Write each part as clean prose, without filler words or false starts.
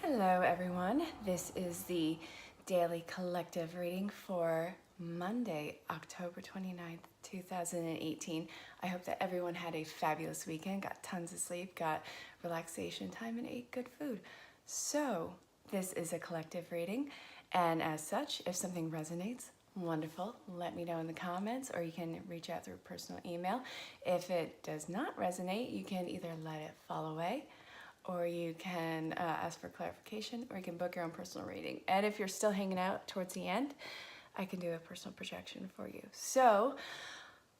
Hello everyone, this is the daily collective reading for Monday, October 29th, 2018. I hope that everyone had a fabulous weekend, got tons of sleep, got relaxation time, and ate good food. So this is a collective reading, and as such, if something resonates, wonderful, let me know in the comments, or you can reach out through personal email. If it does not resonate, you can either let it fall away, or you can ask for clarification, or you can book your own personal reading. And if you're still hanging out towards the end, I can do a personal projection for you. So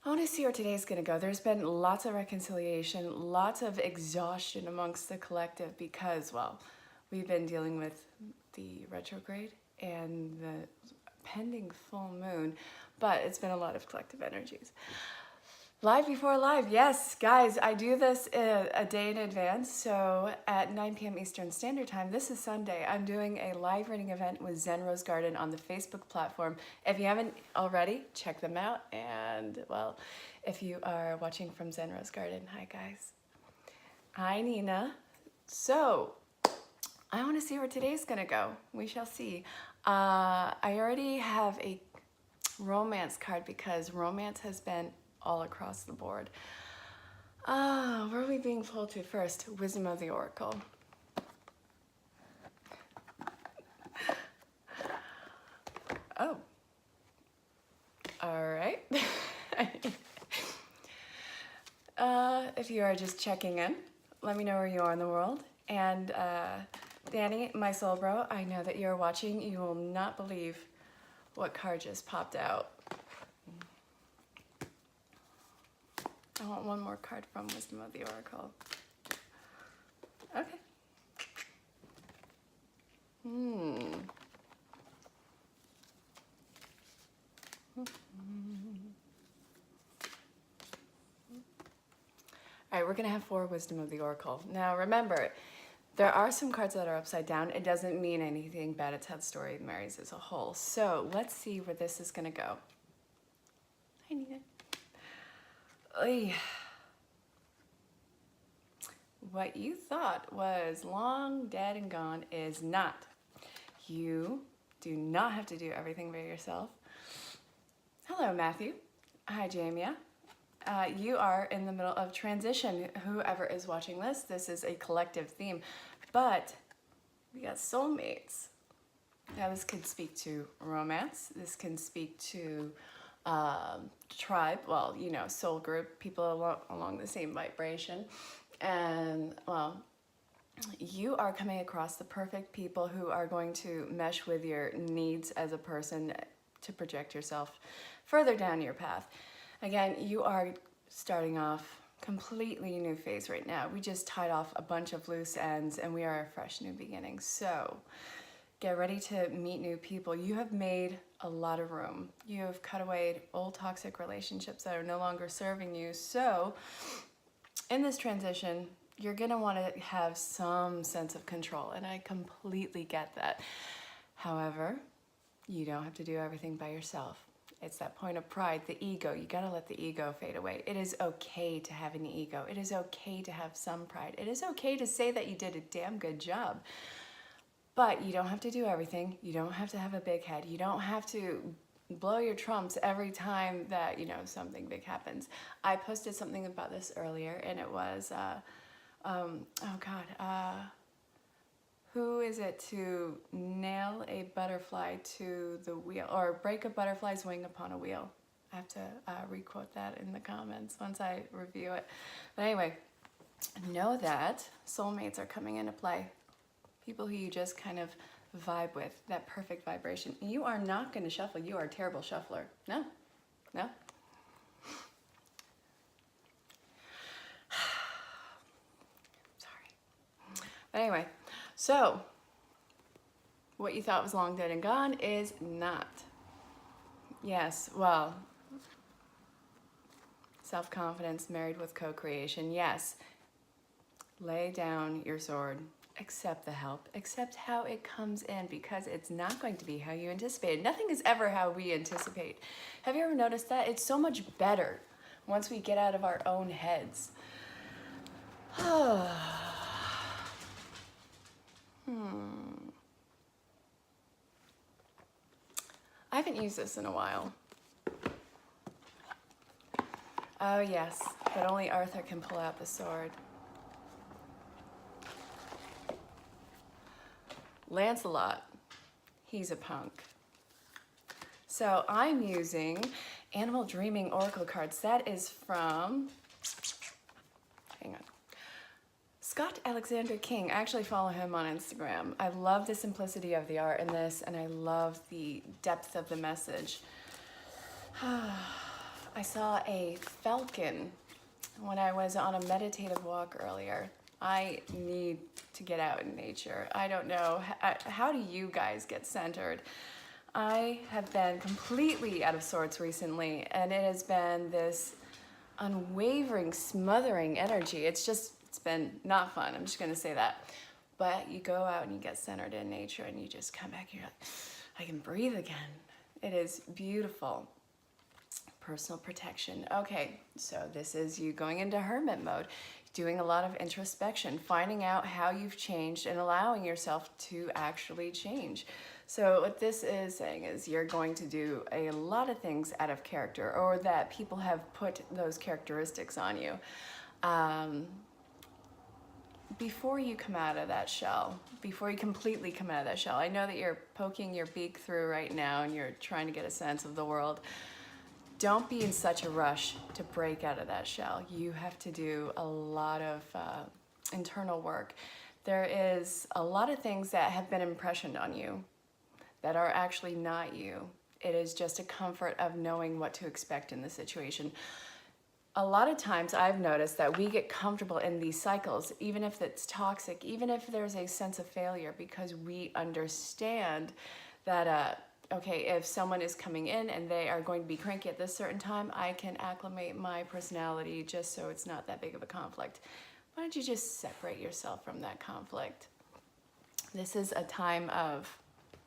I want to see where today's going to go. There's been lots of reconciliation, lots of exhaustion amongst the collective because, well, we've been dealing with the retrograde and the pending full moon, but it's been a lot of collective energies. Live before live, yes, guys, I do this a day in advance, so at 9 p.m. Eastern Standard Time, this is Sunday, I'm doing a live reading event with Zen Rose Garden on the Facebook platform. If you haven't already, check them out, and, well, if you are watching from Zen Rose Garden, hi guys. Hi Nina. So, I want to see where today's gonna go. We shall see. I already have a romance card because romance has been all across the board. Where are we being pulled to first? Wisdom of the Oracle. Oh. All right. If you are just checking in, let me know where you are in the world. And Danny, my soul bro, I know that you're watching. You will not believe what card just popped out. I want one more card from Wisdom of the Oracle. Okay. All right, we're gonna have 4 Wisdom of the Oracle. Now remember, there are some cards that are upside down. It doesn't mean anything bad. It's how the story marries as a whole. So let's see where this is gonna go. Hi, Nina. Oy. What you thought was long dead and gone is not. You do not have to do everything by yourself. Hello, Matthew. Hi, Jamia. You are in the middle of transition. Whoever is watching this, this is a collective theme, but we got soulmates. Now this can speak to romance. This can speak to tribe, well, you know, soul group, people along the same vibration. And, well, you are coming across the perfect people who are going to mesh with your needs as a person to project yourself further down your path. Again, you are starting off completely new phase right now. We just tied off a bunch of loose ends and we are a fresh new beginning. So get ready to meet new people. You have made a lot of room. You have cut away old toxic relationships that are no longer serving you. So in this transition, you're gonna wanna have some sense of control, and I completely get that. However, you don't have to do everything by yourself. It's that point of pride, the ego. You gotta let the ego fade away. It is okay to have an ego. It is okay to have some pride. It is okay to say that you did a damn good job. But you don't have to do everything. You don't have to have a big head. You don't have to blow your trumps every time that, you know, something big happens. I posted something about this earlier, and it was, who is it to nail a butterfly to the wheel, or break a butterfly's wing upon a wheel? I have to re-quote that in the comments once I review it. But anyway, know that soulmates are coming into play. People who you just kind of vibe with, that perfect vibration. You are not going to shuffle. You are a terrible shuffler. No, no. Sorry. But anyway, so what you thought was long dead and gone is not. Yes, well, self-confidence married with co-creation. Yes, lay down your sword. Accept the help, accept how it comes in, because it's not going to be how you anticipated. Nothing is ever how we anticipate. Have you ever noticed that? It's so much better once we get out of our own heads. I haven't used this in a while. Oh yes, but only Arthur can pull out the sword. Lancelot, he's a punk. So I'm using Animal Dreaming Oracle cards. That is from, hang on, Scott Alexander King. I actually follow him on Instagram. I love the simplicity of the art in this, and I love the depth of the message. I saw a falcon when I was on a meditative walk earlier. I need to get out in nature. I don't know, how do you guys get centered? I have been completely out of sorts recently, and it has been this unwavering, smothering energy. It's been not fun, I'm just gonna say that. But you go out and you get centered in nature and you just come back and you're like, I can breathe again. It is beautiful. Personal protection. Okay, so this is you going into hermit mode, doing a lot of introspection, finding out how you've changed and allowing yourself to actually change. So what this is saying is you're going to do a lot of things out of character, or that people have put those characteristics on you. Before you come out of that shell, before you completely come out of that shell, I know that you're poking your beak through right now and you're trying to get a sense of the world. Don't be in such a rush to break out of that shell. You have to do a lot of internal work. There is a lot of things that have been impressioned on you that are actually not you. It is just a comfort of knowing what to expect in the situation. A lot of times I've noticed that we get comfortable in these cycles, even if it's toxic, even if there's a sense of failure, because we understand that okay, if someone is coming in and they are going to be cranky at this certain time, I can acclimate my personality just so it's not that big of a conflict. Why don't you just separate yourself from that conflict? This is a time of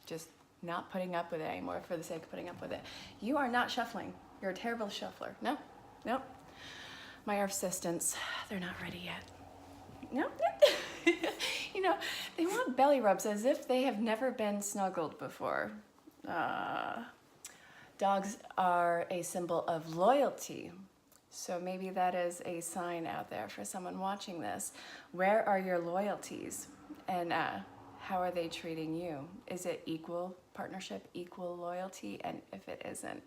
just not putting up with it anymore for the sake of putting up with it. You are not shuffling. You're a terrible shuffler. No, no. My earth assistants, they're not ready yet. No. You know, they want belly rubs as if they have never been snuggled before. Dogs are a symbol of loyalty. So maybe that is a sign out there for someone watching this. Where are your loyalties? And how are they treating you? Is it equal partnership, equal loyalty? And if it isn't,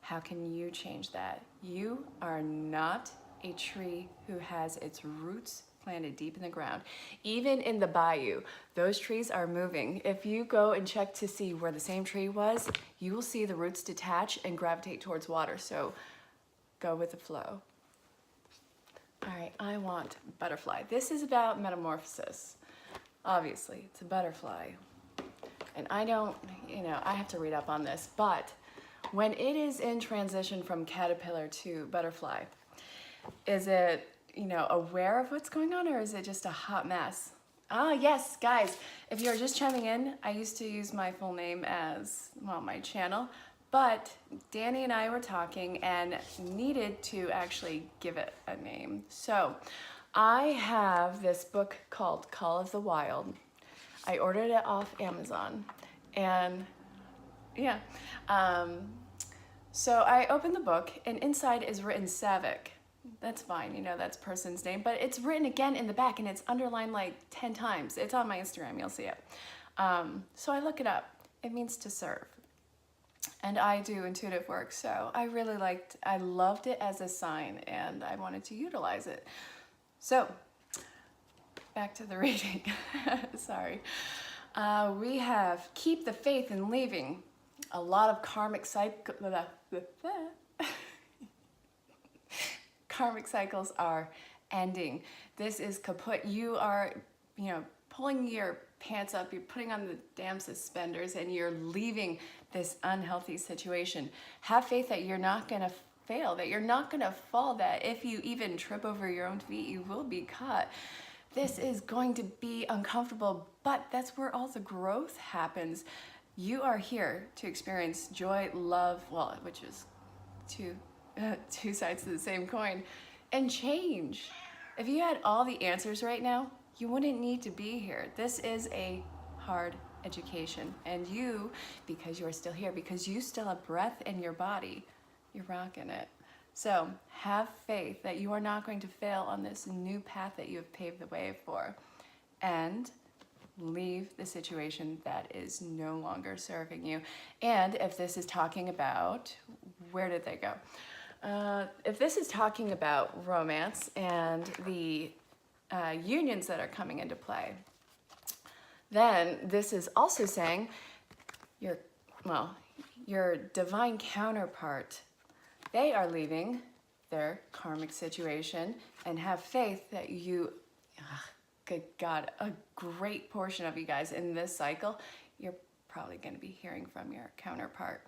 how can you change that? You are not a tree who has its roots planted deep in the ground. Even in the bayou, those trees are moving. If you go and check to see where the same tree was, you will see the roots detach and gravitate towards water. So go with the flow. All right, I want butterfly. This is about metamorphosis. Obviously, it's a butterfly. And I don't, I have to read up on this, but when it is in transition from caterpillar to butterfly, is it aware of what's going on, or is it just a hot mess? Ah, yes, guys, if you're just chiming in, I used to use my full name as, well, my channel, but Danny and I were talking and needed to actually give it a name. So I have this book called Call of the Wild. I ordered it off Amazon, and yeah. So I opened the book, and inside is written Savick. That's fine, that's person's name, but it's written again in the back, and it's underlined like 10 times. It's on my Instagram, you'll see it. So I look it up. It means to serve. And I do intuitive work, so I loved it as a sign, and I wanted to utilize it. So, back to the reading. Sorry. We have keep the faith in leaving. A lot of karmic karmic cycles are ending. This is kaput. You are, pulling your pants up, you're putting on the damn suspenders, and you're leaving this unhealthy situation. Have faith that you're not gonna fail, that you're not gonna fall, that if you even trip over your own feet, you will be caught. This is going to be uncomfortable, but that's where all the growth happens. You are here to experience joy, love, well, which is two sides to the same coin, and change. If you had all the answers right now, you wouldn't need to be here. This is a hard education. And you, because you're still here, because you still have breath in your body, you're rocking it. So have faith that you are not going to fail on this new path that you have paved the way for. And leave the situation that is no longer serving you. And if this is talking about, where did they go? If this is talking about romance and the unions that are coming into play, then this is also saying your divine counterpart, they are leaving their karmic situation, and have faith that you, good God, a great portion of you guys in this cycle, you're probably going to be hearing from your counterpart.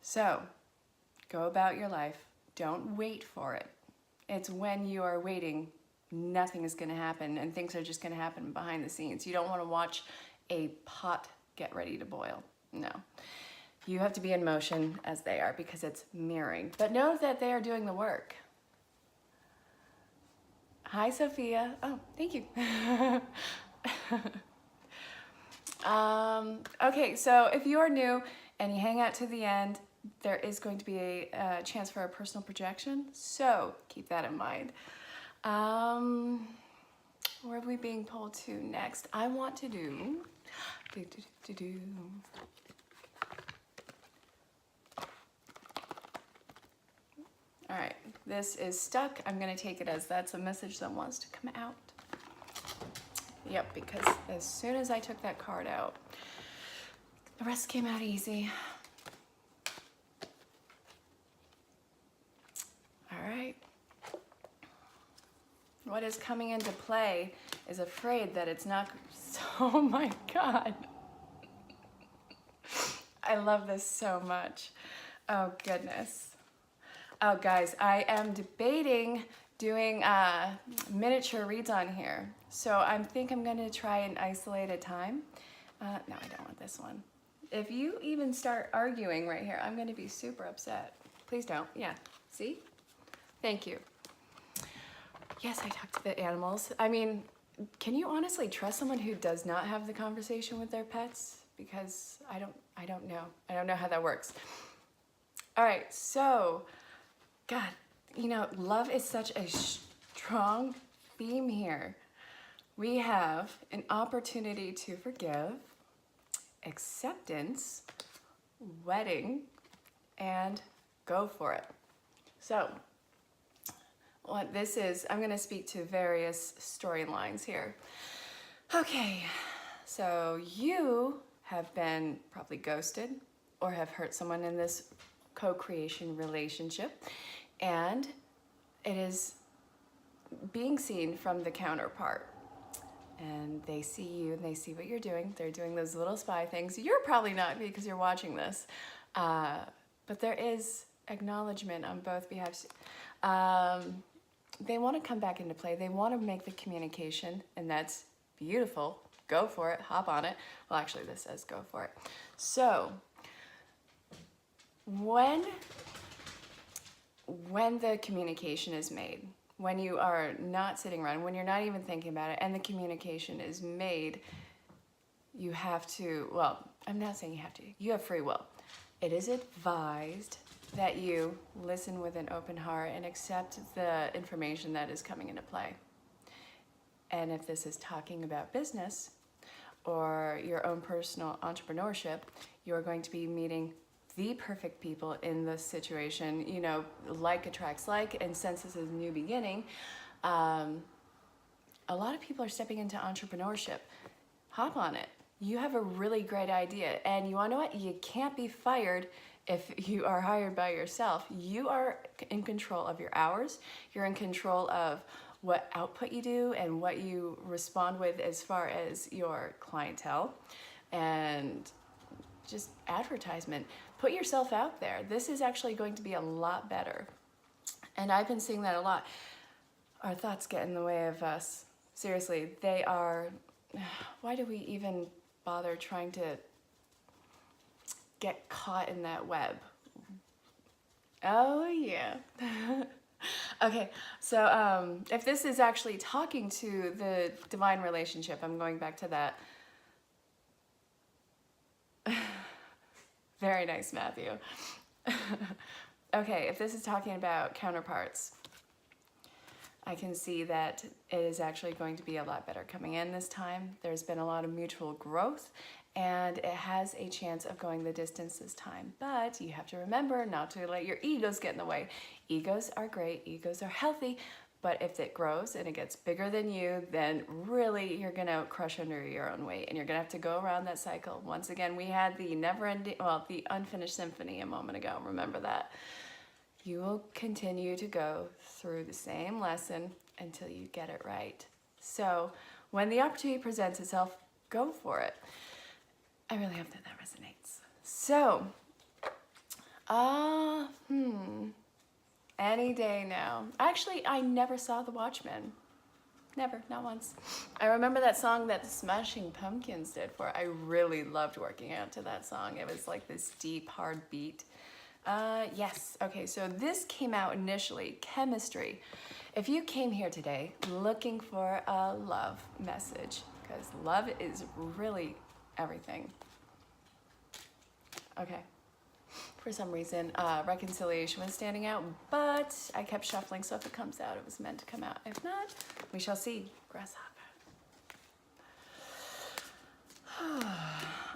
So go about your life. Don't wait for it. It's when you are waiting, nothing is going to happen, and things are just going to happen behind the scenes. You don't want to watch a pot get ready to boil. No. You have to be in motion as they are, because it's mirroring. But know that they are doing the work. Hi, Sophia. Oh, thank you. Okay, so if you are new and you hang out to the end, there is going to be a chance for a personal projection. So keep that in mind. Where are we being pulled to next? I want to do. All right, this is stuck. I'm gonna take it as that's a message that wants to come out. Yep, because as soon as I took that card out, the rest came out easy. All right. What is coming into play is afraid that it's not, oh my God. I love this so much. Oh goodness. Oh guys, I am debating doing miniature reads on here. So I think I'm gonna try an isolated time. No, I don't want this one. If you even start arguing right here, I'm gonna be super upset. Please don't, yeah, see? Thank you. Yes, I talk to the animals. I mean, can you honestly trust someone who does not have the conversation with their pets? Because I don't know. I don't know how that works. All right, so, God, you know, love is such a strong theme here. We have an opportunity to forgive, acceptance, wedding, and go for it. So, what this is, I'm going to speak to various storylines here. Okay, so you have been probably ghosted or have hurt someone in this co-creation relationship, and it is being seen from the counterpart. And they see you and they see what you're doing. They're doing those little spy things. You're probably not, because you're watching this. But there is acknowledgement on both behalves. They want to come back into play. They want to make the communication, and that's beautiful. Go for it. Hop on it. Well, actually, this says go for it. So, when the communication is made, when you are not sitting around, when you're not even thinking about it, and the communication is made, you have to, well, I'm not saying you have to, you have free will. It is advised that you listen with an open heart and accept the information that is coming into play. And if this is talking about business or your own personal entrepreneurship, you're going to be meeting the perfect people in this situation. You know, like attracts like, and since this is a new beginning, a lot of people are stepping into entrepreneurship. Hop on it. You have a really great idea, and you wanna know what? You can't be fired if you are hired by yourself. You are in control of your hours. You're in control of what output you do and what you respond with as far as your clientele and just advertisement. Put yourself out there. This is actually going to be a lot better. And I've been seeing that a lot. Our thoughts get in the way of us. Seriously, they are, why do we even bother trying to get caught in that web? Oh yeah. Okay, so if this is actually talking to the divine relationship, I'm going back to that. Very nice, Matthew. Okay, if this is talking about counterparts, I can see that it is actually going to be a lot better coming in this time. There's been a lot of mutual growth, and it has a chance of going the distance this time. But you have to remember not to let your egos get in the way. Egos are great, egos are healthy, but if it grows and it gets bigger than you, then really you're gonna crush under your own weight, and you're gonna have to go around that cycle. Once again, we had the never-ending, well, the unfinished symphony a moment ago. Remember that. You will continue to go through the same lesson until you get it right. So when the opportunity presents itself, go for it. I really hope that that resonates. So, any day now. Actually, I never saw The Watchmen. Never, not once. I remember that song that the Smashing Pumpkins did for it. I really loved working out to that song. It was like this deep, hard beat. Yes, okay, so this came out initially, chemistry. If you came here today looking for a love message, because love is really everything. Okay, for some reason, reconciliation was standing out, but I kept shuffling, so if it comes out, it was meant to come out. If not, we shall see. Grasshopper.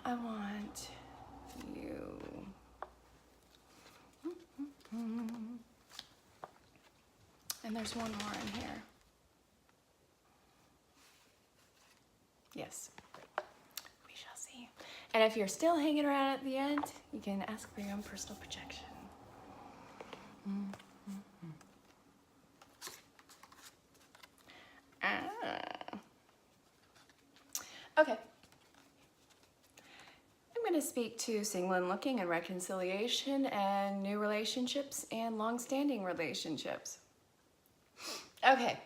I want you. And there's one more in here. Yes, we shall see. And if you're still hanging around at the end, you can ask for your own personal projection. Okay. I'm going to speak to single and looking and reconciliation and new relationships and long-standing relationships. Okay,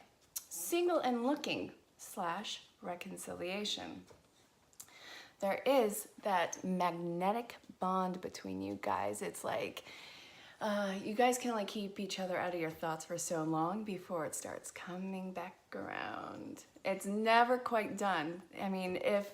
single and looking / reconciliation. There is that magnetic bond between you guys. It's like you guys can like keep each other out of your thoughts for so long before it starts coming back around. It's never quite done. I mean, if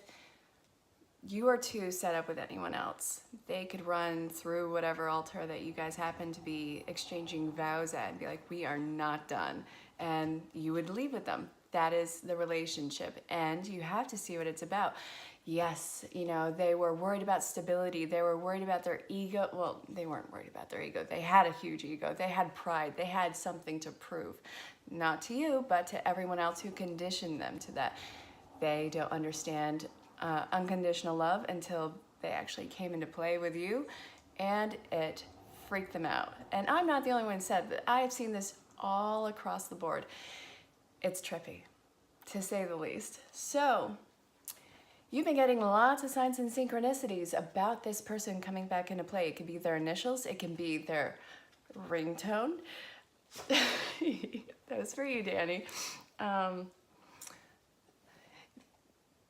you are to set up with anyone else, they could run through whatever altar that you guys happen to be exchanging vows at and be like, we are not done. And you would leave with them. That is the relationship. And you have to see what it's about. Yes, you know, they were worried about stability. They were worried about their ego. Well, they weren't worried about their ego. They had a huge ego. They had pride. They had something to prove. Not to you, but to everyone else who conditioned them to that. They don't understand unconditional love until they actually came into play with you, and it freaked them out. And I'm not the only one who said that. I have seen this all across the board. It's trippy, to say the least. So, you've been getting lots of signs and synchronicities about this person coming back into play. It could be their initials, it can be their ringtone. That was for you, Danny.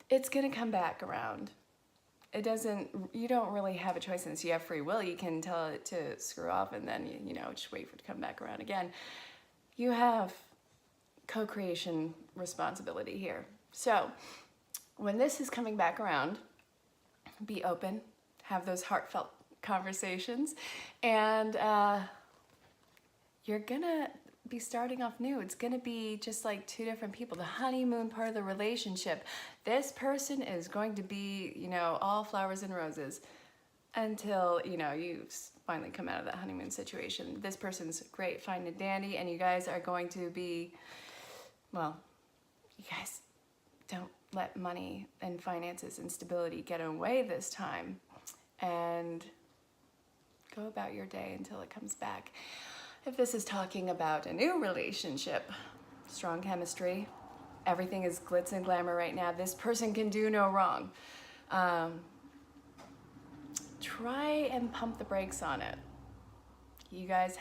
It's gonna come back around. It doesn't, you don't really have a choice in this. You have free will. You can tell it to screw off and then, you know, just wait for it to come back around again. You have co-creation responsibility here. So when this is coming back around, be open, have those heartfelt conversations, and you're gonna be starting off new. It's gonna be just like two different people, the honeymoon part of the relationship. This person is going to be, you know, all flowers and roses until, you know, you finally come out of that honeymoon situation. This person's great, fine and dandy, and you guys are going to be, well, you guys don't let money and finances and stability get in the way this time, and go about your day until it comes back. If this is talking about a new relationship, strong chemistry, everything is glitz and glamour right now, this person can do no wrong. Try and pump the brakes on it. You guys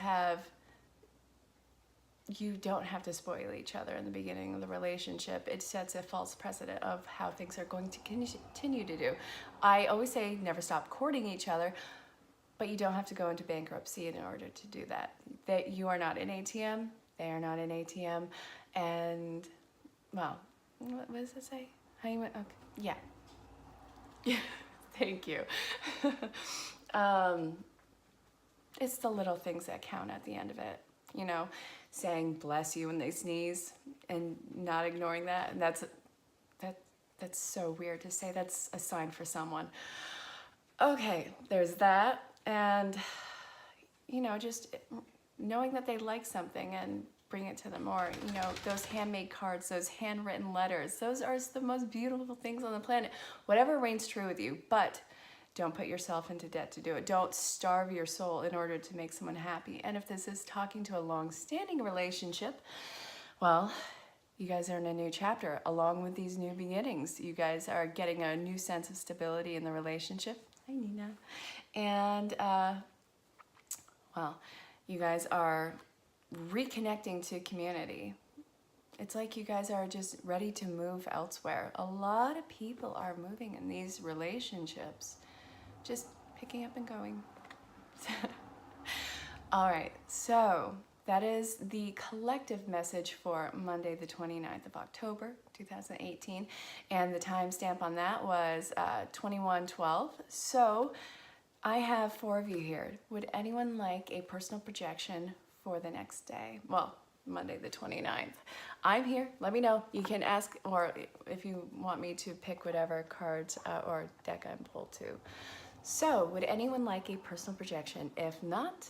you don't have to spoil each other in the beginning of the relationship. It sets a false precedent of how things are going to continue to do. I always say never stop courting each other, but you don't have to go into bankruptcy in order to do that. That you are not an ATM, they are not an ATM, and, well, what does it say? How you went? Okay. Yeah. Thank you. It's the little things that count at the end of it. You know, saying bless you when they sneeze and not ignoring that. And that's so weird to say. That's a sign for someone. Okay, there's that. And, you know, just knowing that they like something and bring it to them. Or, you know, those handmade cards, those handwritten letters, those are the most beautiful things on the planet. Whatever reigns true with you, but don't put yourself into debt to do it. Don't starve your soul in order to make someone happy. And if this is talking to a long-standing relationship, well, you guys are in a new chapter. Along with these new beginnings, you guys are getting a new sense of stability in the relationship. Hi, Nina. And, well, you guys are reconnecting to community. It's like you guys are just ready to move elsewhere. A lot of people are moving in these relationships, just picking up and going. All right, so that is the collective message for Monday, the 29th of October, 2018. And the timestamp on that was 21:12. So I have 4 of you here. Would anyone like a personal projection for the next day? Well, Monday the 29th. I'm here. Let me know. You can ask, or if you want me to pick whatever cards or deck I'm pulled to. So, would anyone like a personal projection? If not,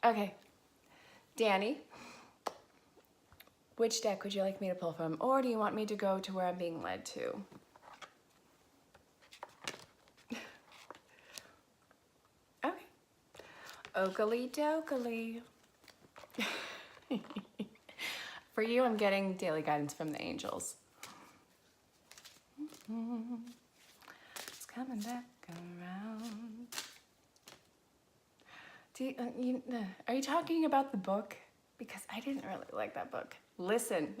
okay. Danny, which deck would you like me to pull from? Or do you want me to go to where I'm being led to? Okay. Oakley dokley. For you, I'm getting daily guidance from the angels. It's coming back around. Are you talking about the book? Because I didn't really like that book. Listen.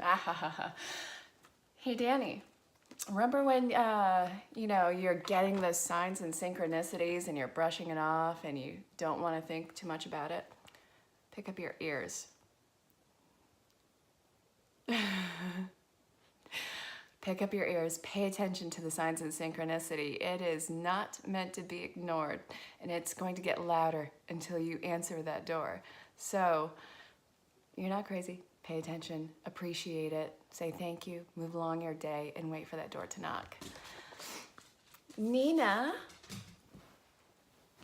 Hey, Danny. Remember when, you know, you're getting those signs and synchronicities and you're brushing it off and you don't want to think too much about it? Pick up your ears. Pick up your ears. Pay attention to the signs and synchronicity. It is not meant to be ignored, and it's going to get louder until you answer that door. So you're not crazy. Pay attention. Appreciate it. Say thank you. Move along your day and wait for that door to knock. Nina.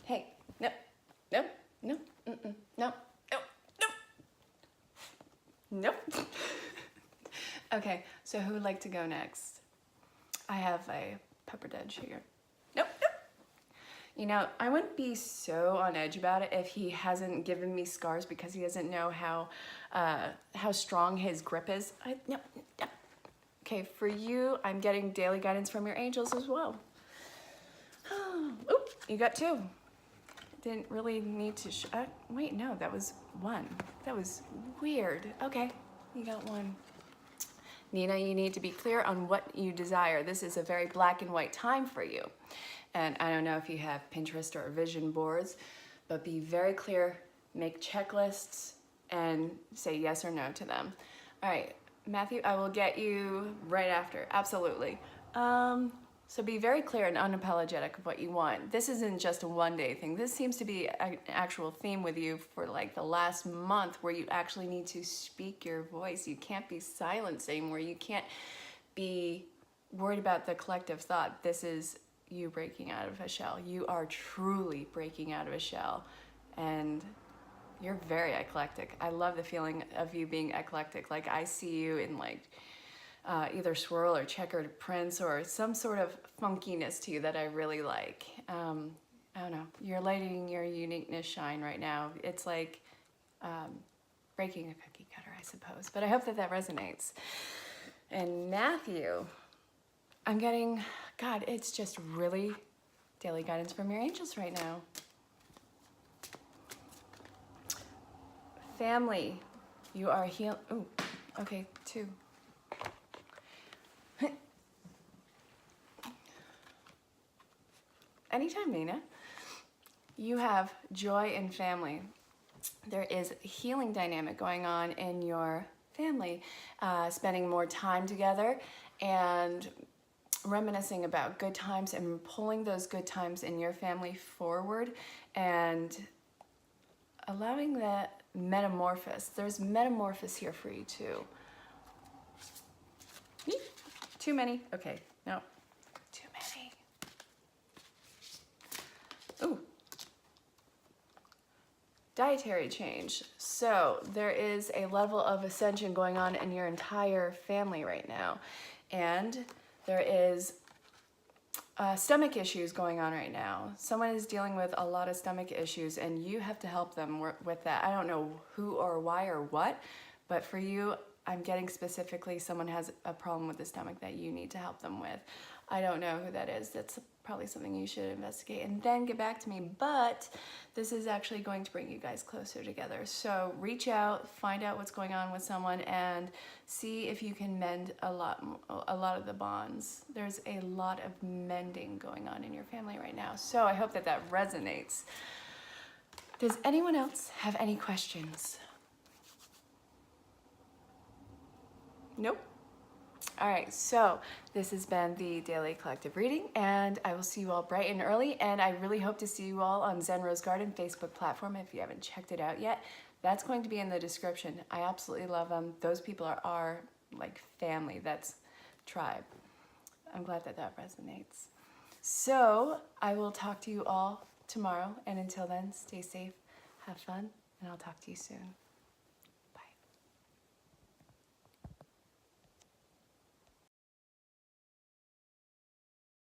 Hey. Nope. Nope. Nope. Mm-mm. Nope. Nope. Nope. Nope. Okay, so who would like to go next? I have a pepper edge here. Nope, nope. You know, I wouldn't be so on edge about it if he hasn't given me scars because he doesn't know how strong his grip is. Nope, nope. Okay, for you, I'm getting daily guidance from your angels as well. Oop, you got 2. Didn't really need to, wait, no, that was 1. That was weird. Okay, you got 1. Nina, you need to be clear on what you desire. This is a very black and white time for you. And I don't know if you have Pinterest or vision boards, but be very clear, make checklists, and say yes or no to them. All right, Matthew, I will get you right after, absolutely. So be very clear and unapologetic of what you want. This isn't just a one-day thing. This seems to be an actual theme with you for like the last month where you actually need to speak your voice. You can't be silent anymore. You can't be worried about the collective thought. This is you breaking out of a shell. You are truly breaking out of a shell. And you're very eclectic. I love the feeling of you being eclectic. Like I see you in like either swirl or checkered prints or some sort of funkiness to you that I really like. I don't know, you're letting your uniqueness shine right now. It's like breaking a cookie cutter, I suppose. But I hope that that resonates. And Matthew, I'm getting, God, it's just really daily guidance from your angels right now. Family, you are healed. Ooh, okay, 2. Anytime, Nina. You have joy in family. There is a healing dynamic going on in your family, spending more time together and reminiscing about good times and pulling those good times in your family forward and allowing that metamorphosis. There's metamorphosis here for you too. Too many? Okay, no. Too many. Ooh. Dietary change. So there is a level of ascension going on in your entire family right now. And there is stomach issues going on right now. Someone is dealing with a lot of stomach issues and you have to help them with that. I don't know who or why or what, but for you, I'm getting specifically someone has a problem with the stomach that you need to help them with. I don't know who that is. That's probably something you should investigate and then get back to me. But this is actually going to bring you guys closer together. So reach out, find out what's going on with someone, and see if you can mend a lot of the bonds. There's a lot of mending going on in your family right now. So I hope that that resonates. Does anyone else have any questions? Nope. All right, so this has been the Daily Collective Reading, and I will see you all bright and early, and I really hope to see you all on Zen Rose Garden Facebook platform if you haven't checked it out yet. That's going to be in the description. I absolutely love them. Those people are like family. That's tribe. I'm glad that that resonates. So I will talk to you all tomorrow, and until then, stay safe, have fun, and I'll talk to you soon.